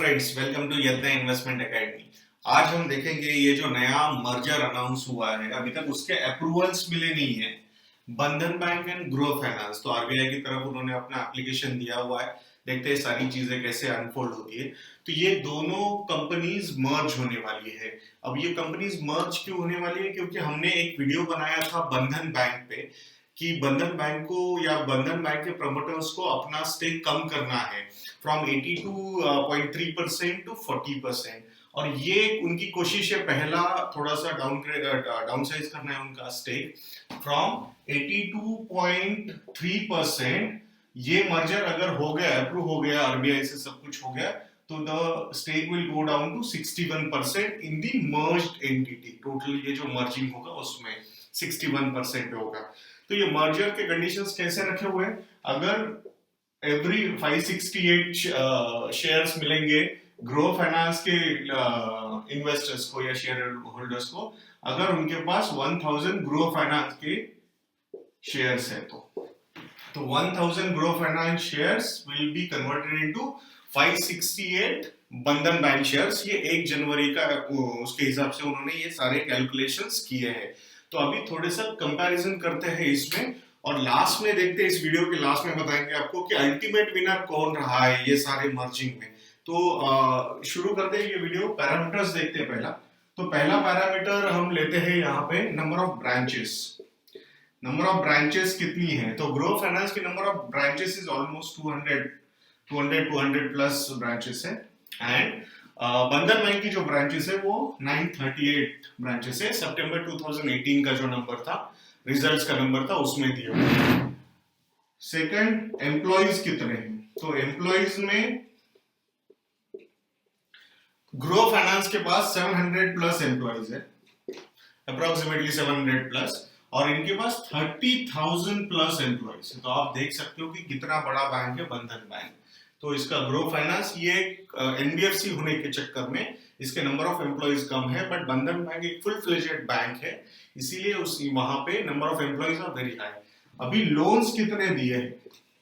Friends, welcome to यत्न investment academy. आज हम देखेंगे ये जो नया मर्जर अनाउंस हुआ है, अभी तक उसके अप्रूवल्स मिले नहीं है। Bandhan bank and grow finance, तो आरबीआई की तरफ उन्होंने अपना एप्लीकेशन दिया हुआ है। देखते हैं सारी चीजें कैसे अनफोल्ड होती है। तो ये दोनों कंपनीज मर्ज होने वाली है। अब ये कंपनीज मर्ज क्यों होने वाली है? क्योंकि हमने एक वीडियो बनाया था बंधन बैंक पे कि बंधन बैंक को या बंधन बैंक के प्रमोटर्स को अपना स्टेक कम करना है फ्रॉम 82.3% टू 40%। और ये उनकी कोशिश है, पहला थोड़ा सा डाउनसाइज करना है उनका स्टेक फ्रॉम 82.3%। ये मर्जर अगर हो गया, अप्रूव हो गया, आरबीआई से सब कुछ हो गया, तो the stake will go down to 61% in the merged entity. Total ये जो मर्जिंग होगा उसमें 61% होगा। तो ये मर्जर के कंडीशंस कैसे रखे हुए हैं? अगर एवरी 568 शेयर्स मिलेंगे ग्रो फाइनेंस के इन्वेस्टर्स को या शेयर होल्डर्स को, अगर उनके पास 1000 ग्रो फाइनेंस के शेयर्स है तो 1000 grow finance shares will be converted into 568 बंधन बैंक शेयर्स। ये 1 जनवरी का उसके हिसाब से उन्होंने ये सारे कैलकुलेशंस किए हैं। तो अभी थोड़े सा कंपैरिजन करते हैं इसमें, और लास्ट में देखते हैं, इस वीडियो के लास्ट में बताएंगे आपको कि अल्टीमेट विनर कौन रहा है ये सारे मर्जिंग में। तो शुरू करते हैं ये वीडियो। पैरामीटर्स देखते हैं पहला। तो पहला पैरामीटर हम लेते हैं यहाँ पे number of branches. Number of branches कितनी है? तो ग्रो फाइनेंस की number of branches is almost 200 plus branches है। एंड बंधन बैंक की जो ब्रांचेस है वो 938 ब्रांचेस है। सितंबर 2018 का जो नंबर था, रिजल्ट्स का नंबर था, उसमें दिया। सेकंड, एम्प्लॉइज कितने हैं? तो एम्प्लॉइज में ग्रो फाइनेंस के पास 700 प्लस एम्प्लॉइज है, अप्रोक्सीमेटली 700 प्लस, और इनके पास 30,000 प्लस एम्प्लॉइज है। तो आप देख सकते हो कि कितना बड़ा बैंक है बंधन बैंक। तो इसका ग्रो फाइनेंस ये एनबीएफसी होने के चक्कर में इसके नंबर ऑफ एम्प्लॉइज कम है, बट बंधन बैंक एक फुल फ्लेजेड बैंक है, इसीलिए उस वहां पे number of employees are very high. अभी लोन्स कितने दिए हैं?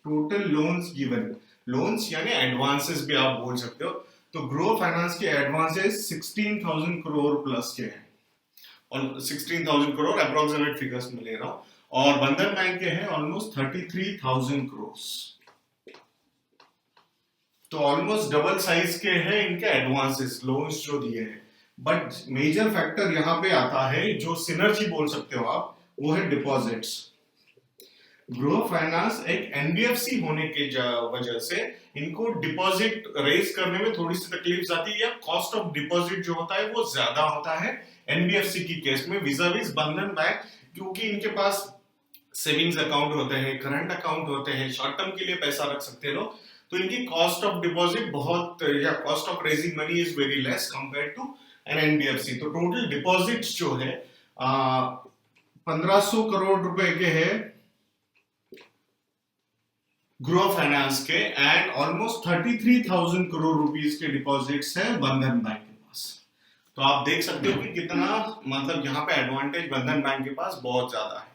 टोटल लोन्स गिवन, लोन्स यानी एडवांसेस भी आप बोल सकते हो। तो ग्रो फाइनेंस के एडवांसेस 16,000 करोड़ प्लस के हैं, और 16,000 करोड़ अप्रोक्सीमेट फिगर्स में ले रहा हूं, और बंधन बैंक के हैं ऑलमोस्ट 33,000 करोड़। तो ऑलमोस्ट डबल साइज के हैं इनके एडवांसेस, लोन्स जो दिए हैं। बट मेजर फैक्टर यहाँ पे आता है, जो सिनर्जी बोल सकते हो आप, वो है डिपॉजिट्स। ग्रो फाइनेंस एक एनबीएफसी होने के वजह से इनको डिपॉजिट रेज करने में थोड़ी सी तकलीफ आती है, या कॉस्ट ऑफ डिपॉजिट जो होता है वो ज्यादा होता है एनबीएफसी की केस में विजाविज बंधन बैंक, क्योंकि इनके पास सेविंग्स अकाउंट होते हैं, करंट अकाउंट होते हैं, शॉर्ट टर्म के लिए पैसा रख सकते हैं लोग। तो इनकी कॉस्ट ऑफ डिपॉजिट बहुत, या cost of raising money is very less compare to an NBFC. तो टोटल डिपॉजिट्स जो है 1500 करोड़ रुपए के है ग्रो फाइनेंस के, एंड ऑलमोस्ट 33,000 करोड़ रुपीस के डिपॉजिट्स है बंधन बैंक के पास। तो आप देख सकते हो कि कितना, मतलब यहाँ पे एडवांटेज बंधन बैंक के पास बहुत ज्यादा है।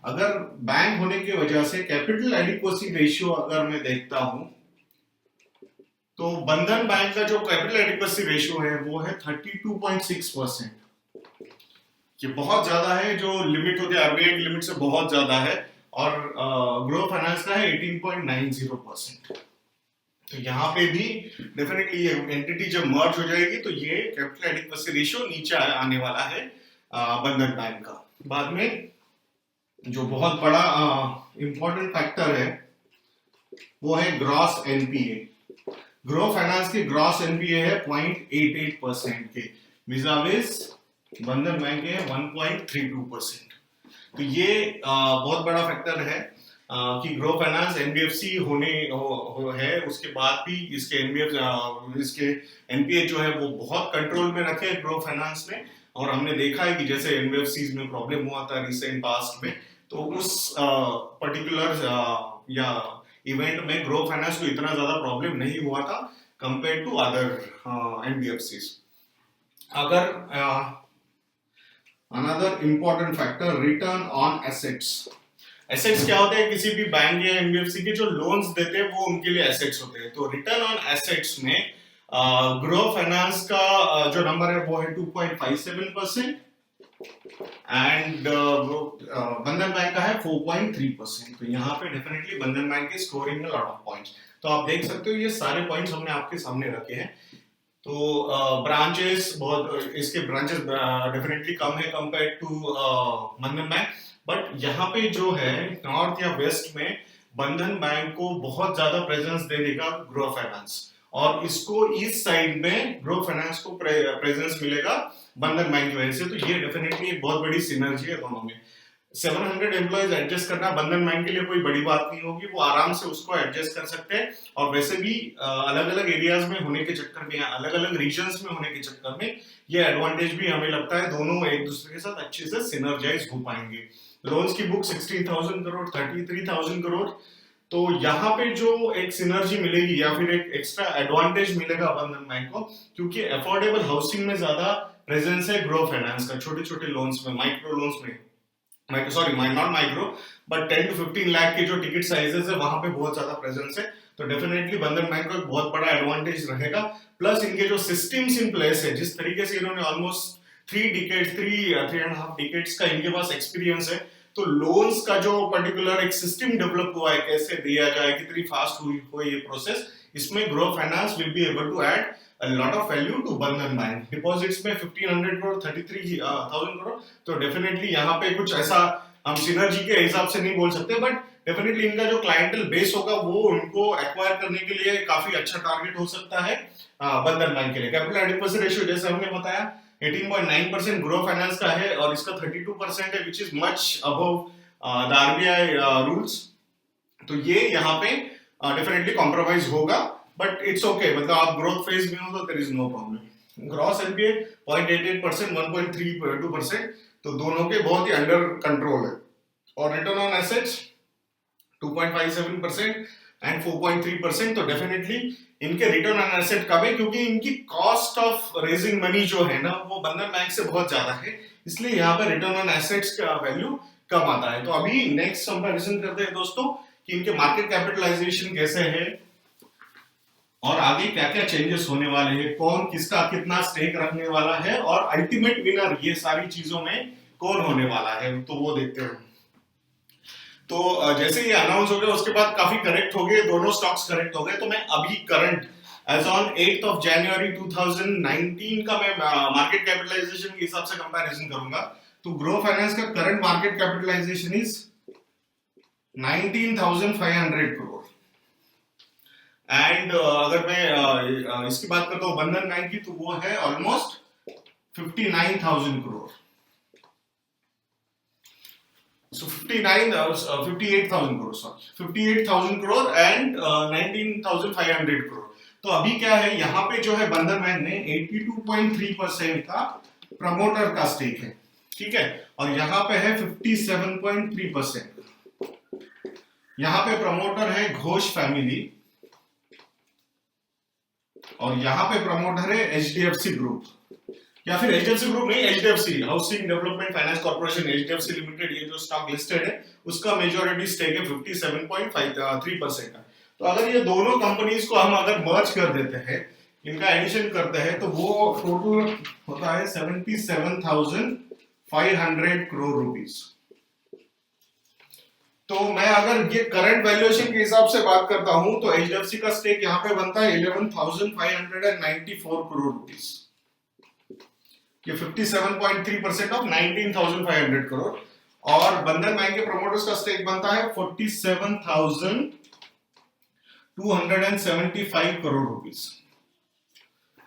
अगर बैंक होने की वजह से कैपिटल एडिक्वेसी रेशियो अगर मैं देखता हूं, तो बंधन बैंक का जो कैपिटल एडिक्वेसी रेशियो है वो है 32.6%। ये बहुत ज्यादा है, जो लिमिट होती है आरबीआई की लिमिट से बहुत ज्यादा है। और ग्रो फाइनेंस का है 18.90%। तो यहाँ पे भी डेफिनेटली ये एंटिटी जब मर्ज हो जाएगी तो ये कैपिटल एडिक्वेसी रेशियो नीचे आने वाला है बंधन बैंक का। बाद में जो बहुत बड़ा इंपॉर्टेंट फैक्टर है वो है ग्रॉस एनपीए। ग्रो फाइनेंस के ग्रॉस एनपीए है 0.88% के, विजाविज बंधन बैंक के 1.32%। तो ये बहुत बड़ा फैक्टर है कि ग्रो फाइनेंस एनबीएफसी होने है, उसके बाद भी इसके इसके एनपीए जो है वो बहुत कंट्रोल में रखे ग्रो फाइनेंस ने। और हमने देखा है कि जैसे एनबीएफसी में प्रॉब्लम हुआ था रिसेंट पास्ट में, तो उस पर्टिकुलर या इवेंट में ग्रो फाइनेंस को इतना ज्यादा प्रॉब्लम नहीं हुआ था कंपेयर टू अदर एनबीएफसी। अगर another important factor, return on assets. Assets क्या होते हैं? किसी भी बैंक या एनबीएफसी के जो लोन्स देते हैं वो उनके लिए एसेट्स होते हैं। तो रिटर्न ऑन एसेट्स में ग्रो फाइनेंस का जो नंबर है वो है 2.57% एंड बंधन बैंक का है 4.3%। तो यहाँ पे डेफिनेटली बंधन bank is scoring a lot of points। तो आप देख सकते हो ये सारे पॉइंट्स हमने आपके सामने रखे हैं। तो ब्रांचेस बहुत, इसके ब्रांचेस डेफिनेटली कम है कंपेयर टू बंधन बैंक, बट यहाँ पे जो है नॉर्थ या वेस्ट में बंधन बैंक को बहुत ज्यादा प्रेजेंस दे देगा ग्रो फाइनेंस, और इसको ईस्ट साइड में ग्रो फाइनेंस को प्रेजेंस मिलेगा बंधन बैंक की वजह से। तो ये डेफिनेटली एक बहुत बड़ी सिनर्जी है दोनों में। 700 एम्प्लॉइज एडजस्ट करना बंधन बैंक के लिए कोई बड़ी बात नहीं होगी, वो आराम से उसको एडजस्ट कर सकते हैं। और वैसे भी अलग अलग एरियाज में होने के चक्कर में, अलग अलग रीजन्स में होने के चक्कर में ये एडवांटेज भी हमें लगता है दोनों एक दूसरे के साथ अच्छे से सिनर्जाइज हो पाएंगे। लोन्स की बुक 16,000 करोड़, 33,000 करोड़। तो यहाँ पे जो एक सिनर्जी मिलेगी या फिर एक एक्स्ट्रा एडवांटेज मिलेगा बंधन बैंक को, क्योंकि अफोर्डेबल हाउसिंग में ज्यादा प्रेजेंस है ग्रो फाइनेंस का, छोटे छोटे लोन्स में, माइक्रो लोन्स में, not micro but 10 to 15 lakh के जो टिकट साइजेस है वहां पे बहुत ज्यादा प्रेजेंस है। तो डेफिनेटली बंधन बैंक को एक बहुत बड़ा एडवांटेज रहेगा। प्लस इनके जो सिस्टम्स इन प्लेस है, जिस तरीके से इन्होंने ऑलमोस्ट 3.5 डिकेड्स का इनके पास एक्सपीरियंस है, तो लोन्स का जो पर्टिकुलर एक सिस्टम डेवलप हुआ है, कैसे दिया जाए, कितनी फास्ट हुई ये प्रोसेस, इसमें Groww finance will be able to add a lot of value to Bandhan bank. Deposits में 1500 करोड़, 33,000 करोड़। तो डेफिनेटली यहाँ पे कुछ ऐसा हम सिनर्जी के हिसाब से नहीं बोल सकते, बट डेफिनेटली इनका जो क्लाइंटल बेस होगा वो उनको एक्वायर करने के लिए काफी अच्छा टारगेट हो सकता है बंधन बैंक के लिए। कैपिटल एडिक्वेसी रेशियो जैसे हमने बताया 18.9% ग्रो फाइनेंस का है, और इसका 32% है, which is much above the RBI rules. तो ये यहाँ पे डेफिनेटली कॉम्प्रोमाइज होगा, बट इट्स ओके, मतलब आप ग्रोथ फेज में हो तो there is no problem. Gross NPA 0.88%, 1.32%, तो दोनों के बहुत ही अंडर कंट्रोल है। और रिटर्न ऑन एसेट्स 2.57% एंड 4.3%। तो डेफिनेटली इनके रिटर्न ऑन एसेट कम है, क्योंकि इनकी कॉस्ट ऑफ रेजिंग मनी जो है ना वो बंधन बैंक से बहुत ज्यादा है, इसलिए यहाँ पे रिटर्न ऑन एसेट्स का वैल्यू कम आता है। तो अभी नेक्स्ट कंपैरिजन करते हैं दोस्तों कि इनके मार्केट कैपिटलाइजेशन कैसे है और आगे क्या क्या चेंजेस होने वाले हैं, कौन किसका कितना स्टेक रखने वाला है, और अल्टीमेट विनर ये सारी चीजों में कौन होने वाला है, तो वो देखते हैं। तो जैसे ये अनाउंस हो गया उसके बाद काफी करेक्ट हो गए, दोनों स्टॉक्स करेक्ट हो गए। तो मैं अभी करंट एज ऑन 8 जनवरी 2019 का मैं मार्केट कैपिटलाइजेशन के हिसाब से कंपैरिजन करूंगा। तो ग्रो फाइनेंस का current market capitalisation is 19,500 crore. And अगर मैं इसकी बात करता हूँ बंधन बैंक की, तो वो है almost 59,000 crore. So 58,000 crore, sorry 58,000 crore and 19,500 crore. तो अभी क्या है, यहाँ पे जो है बंधन बैंक ने 82.3% का प्रमोटर का स्टेक है, ठीक है, और यहाँ पे है 57.3%। यहाँ पे प्रमोटर है घोष फैमिली, और यहाँ पे प्रमोटर है एचडीएफसी ग्रुप, या फिर एचडीएफसी ग्रुप नहीं, HDFC housing development finance corporation, HDFC limited, ये जो स्टॉक लिस्टेड है उसका मेजॉरिटी स्टेक है 57.3% का। तो अगर ये दोनों कंपनीज को हम अगर मर्ज कर देते हैं, इनका एडिशन करते हैं, तो वो टोटल होता है 77,500 करोड़ रुपीस। तो मैं अगर ये करंट वैल्यूएशन के हिसाब से बात करता हूं, तो एचडीएफसी का स्टेक यहाँ पे बनता है 11,594 करोड़ रुपीस, ये 57.3% ऑफ 19,500 करोड़। और बंधन बैंक के प्रमोटर्स का स्टेक बनता है 47,275 करोड़ रुपीस।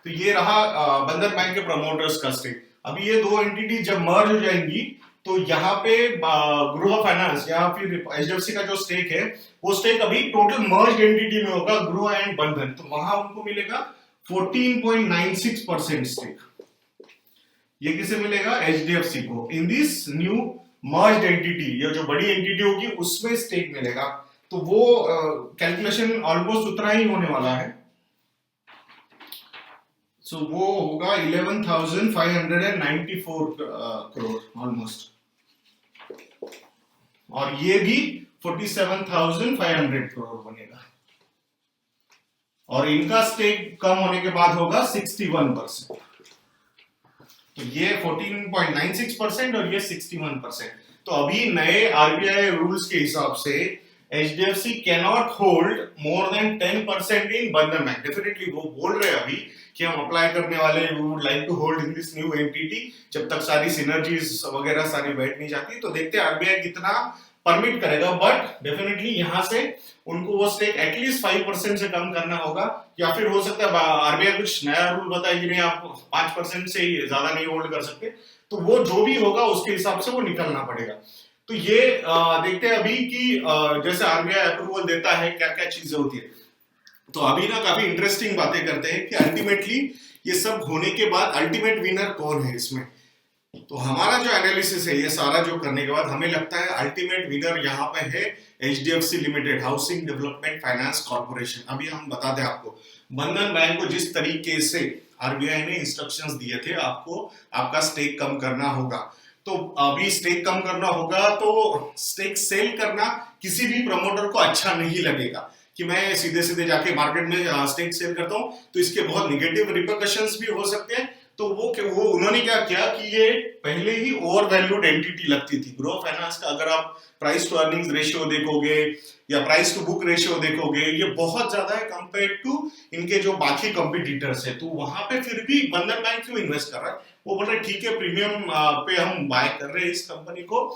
तो ये रहा बंधन बैंक के प्रमोटर्स का स्टेक। अभी ये दो एंटिटी जब मर्ज हो जाएंगी, तो यहाँ पे ग्रो फाइनेंस या फिर एचडीएफसी का जो स्टेक है, वो स्टेक अभी टोटल मर्ज एंटिटी में होगा, ग्रो एंड बंधन, तो वहां उनको मिलेगा 14.96% स्टेक। ये किसे मिलेगा? एचडीएफसी को इन दिस न्यू मर्ज्ड एंटिटी, ये जो बड़ी एंटिटी होगी उसमें स्टेक मिलेगा। तो वो कैलकुलेशन ऑलमोस्ट उतना ही होने वाला है। सो वो होगा 11,594 करोड़ ऑलमोस्ट, और ये भी 47,500 करोड़ बनेगा। और इनका स्टेक कम होने के बाद होगा 61%। तो ये 14.96% और ये 61%। तो अभी नए आरबीआई रूल्स के हिसाब से HDFC can not hold more than 10% इन बंधन बैंक। डेफिनेटली वो बोल रहे हैं अभी कि हम अप्लाई करने वाले we would like to hold in this new entity, जब तक सारी सिनर्जीज वगैरह सारी बैठ नहीं जाती। तो देखते हैं आरबीआई कितना परमिट करेगा, बट डेफिनेटली यहां से उनको वो स्टेक एटलीस्ट 5% से कम करना होगा, या फिर हो सकता है आरबीआई कुछ नया रूल बताए कि नहीं आप 5% से ज्यादा नहीं होल्ड कर सकते। तो वो जो भी होगा उसके हिसाब से वो निकलना पड़ेगा। तो ये देखते हैं अभी कि जैसे आरबीआई अप्रूवल देता है क्या क्या चीजें होती है। तो अभी ना काफी इंटरेस्टिंग बातें करते हैं कि अल्टीमेटली ये सब होने के बाद अल्टीमेट विनर कौन है इसमें। तो हमारा जो एनालिसिस है ये सारा जो करने के बाद हमें लगता है अल्टीमेट विनर यहाँ पे है HDFC limited, housing development finance corporation. अभी हम बता दें आपको, बंधन बैंक को जिस तरीके से आरबीआई ने इंस्ट्रक्शंस दिए थे आपको आपका स्टेक कम करना होगा, तो अभी स्टेक कम करना होगा तो स्टेक सेल करना किसी भी प्रमोटर को अच्छा नहीं लगेगा कि मैं सीधे सीधे जाके मार्केट में स्टेक सेल करता हूं, तो इसके बहुत निगेटिव रिपरकशंस भी हो सकते हैं। तो वो उन्होंने क्या किया कि ये पहले ही ओवर वैल्यूड एंटिटी लगती थी ग्रो फाइनेंस का। अगर आप प्राइस टू अर्निंग्स रेशियो देखोगे या प्राइस टू बुक रेशियो देखोगे, ये बहुत ज्यादा है कंपेयर टू इनके जो बाकी कंपटीटर्स है। तो वहां पे फिर भी बंधन बैंक क्यों इन्वेस्ट कर रहा है, वो बोल रहे ठीक है प्रीमियम पे हम बाय कर रहे हैं इस कंपनी को,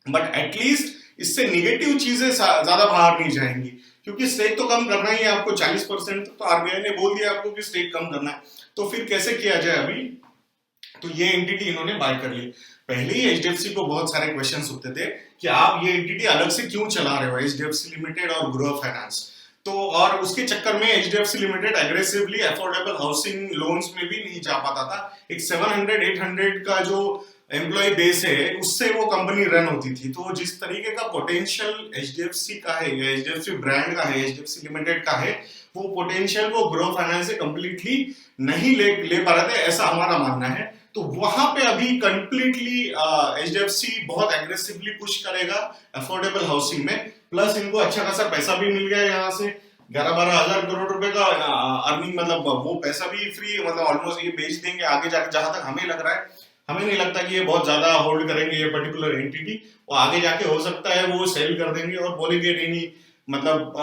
बट एटलीस्ट इससे निगेटिव चीजें ज्यादा बाहर नहीं जाएंगी, क्योंकि स्टेक तो कम करना ही है आपको 40%। तो आरबीआई ने बोल दिया आपको कि स्टेक कम करना है, तो फिर कैसे किया जाए अभी। तो ये एंटिटी इन्होंने बाय कर ली। पहले ही एचडीएफसी को बहुत सारे क्वेश्चंस होते थे कि आप ये एंटिटी अलग से क्यों चला रहे हो, एचडीएफसी लिमिटेड और ग्रो फाइनेंस। तो और उसके चक्कर में HDFC limited aggressively affordable housing loans में भी नहीं जा पाता था। एक 700-800 का जो एम्प्लॉय बेस है उससे वो कंपनी रन होती थी। तो जिस तरीके का पोटेंशियल एचडीएफसी का है या एचडीएफसी ब्रांड का है, एचडीएफसी लिमिटेड का है, वो पोटेंशियल वो ग्रो फाइनेंस से कंप्लीटली नहीं ले पा रहे थे, ऐसा हमारा मानना है। तो वहां पे अभी कंप्लीटली एचडीएफसी बहुत एग्रेसिवली पुश करेगा अफोर्डेबल हाउसिंग में, प्लस इनको अच्छा खासा पैसा भी मिल गया यहाँ से 11-12 हजार करोड़ रुपए का अर्निंग, मतलब वो पैसा भी फ्री, मतलब ऑलमोस्ट ये बेच देंगे आगे जाके, जहां तक हमें लग रहा है। हमें नहीं लगता कि ये बहुत ज्यादा होल्ड करेंगे ये पर्टिकुलर एंटिटी, वो आगे जाके हो सकता है वो सेल कर देंगे और बोलेंगे नहीं मतलब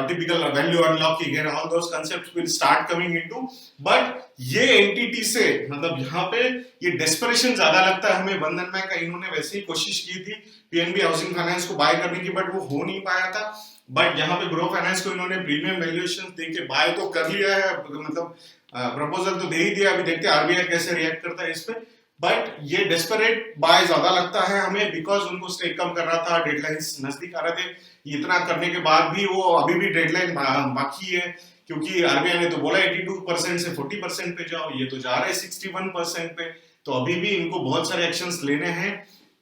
typical value unlocking, all those concepts will start coming into. But ये एंटिटी से मतलब यहाँ पे ये डेस्परेशन ज्यादा लगता है हमें बंधन बैंक का। इन्होंने वैसे ही कोशिश की थी पीएनबी हाउसिंग फाइनेंस को बाय करने की, बट वो हो नहीं पाया था। बट यहाँ पे ग्रो फाइनेंस को इन्होंने प्रीमियम वैल्यूएशन देके बाय तो कर लिया है, मतलब प्रपोजल तो दे ही दिया। अभी देखते हैं आरबीआई कैसे रिएक्ट करता है इस पे। बट ये डेस्परेट बाय ज्यादा लगता है हमें, बिकॉज उनको स्टेक कम कर रहा था, डेडलाइंस नजदीक आ रहे थे। इतना करने के बाद भी वो अभी भी डेडलाइन बाकी है, क्योंकि आरबीआई ने तो बोला 82% से 40% पे जाओ, ये तो जा रहे हैं 61% पे। तो अभी भी इनको बहुत सारे एक्शंस लेने हैं।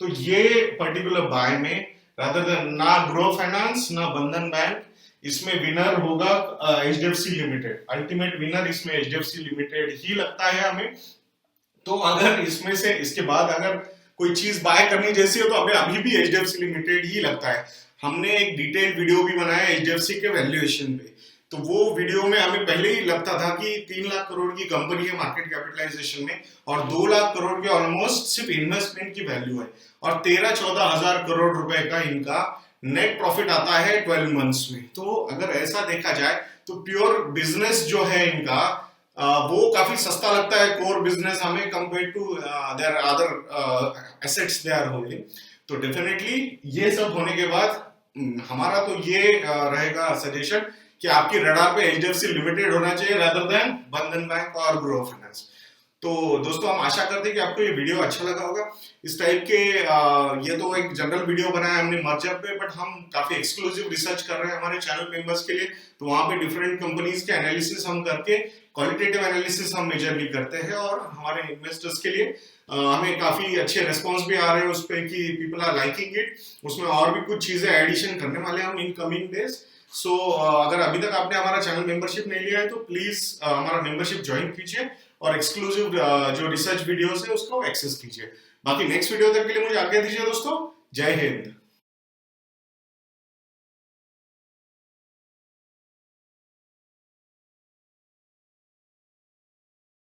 तो ये पर्टिकुलर बाय में रादर देन ना ग्रो फाइनेंस ना बंधन बैंक, इसमें विनर होगा एचडीएफसी लिमिटेड। अल्टीमेट विनर इसमें एचडीएफसी लिमिटेड ही लगता है हमें। तो अगर इसमें से इसके बाद अगर कोई चीज बाय करनी जैसी हो तो हमें अभी भी एचडीएफसी लिमिटेड ही लगता है। हमने एक डिटेल वीडियो भी बनाया एचडीएफसी के वैल्यूएशन पे, तो वो वीडियो में हमें पहले ही लगता था कि 3 लाख करोड़ की कंपनी है मार्केट कैपिटलाइजेशन में, और 2 लाख करोड़ के ऑलमोस्ट सिर्फ इन्वेस्टमेंट की वैल्यू है, और 13-14 हजार करोड़ रुपए का इनका नेट प्रॉफिट आता है 12 मंथ्स में। तो अगर ऐसा देखा जाए तो प्योर बिजनेस जो है इनका वो काफी सस्ता लगता है, कोर बिजनेस हमें compare to their other assets they are holding. तो डेफिनेटली ये सब होने के बाद हमारा तो ये रहेगा सजेशन कि आपकी रडार पे एचडीएफसी लिमिटेड होना चाहिए रादर देन बंधन बैंक और ग्रो फाइनेंस। तो दोस्तों हम आशा करते हैं कि आपको ये वीडियो अच्छा लगा होगा। इस टाइप के ये तो एक जनरल वीडियो बनाया हमने मर्जर पे, बट हम काफी एक्सक्लूसिव रिसर्च कर रहे हैं हमारे चैनल मेंबर्स के लिए। तो वहां पे डिफरेंट कंपनीज के एनालिसिस हम करके क्वालिटेटिव एनालिसिस हम मेजरली करते हैं, और हमारे इन्वेस्टर्स के लिए हमें काफी अच्छे रेस्पॉन्स भी आ रहे हैं उस पर कि पीपल आर लाइकिंग इट। उसमें और भी कुछ चीजें एडिशन करने वाले हैं हम इन कमिंग डेज। सो अगर अभी तक आपने हमारा चैनल मेंबरशिप नहीं लिया है तो प्लीज हमारा मेंबरशिप ज्वाइन कीजिए और एक्सक्लूसिव जो रिसर्च वीडियोस है उसको एक्सेस कीजिए। बाकी नेक्स्ट वीडियो तक के लिए मुझे आज्ञा दीजिए दोस्तों। जय हिंद।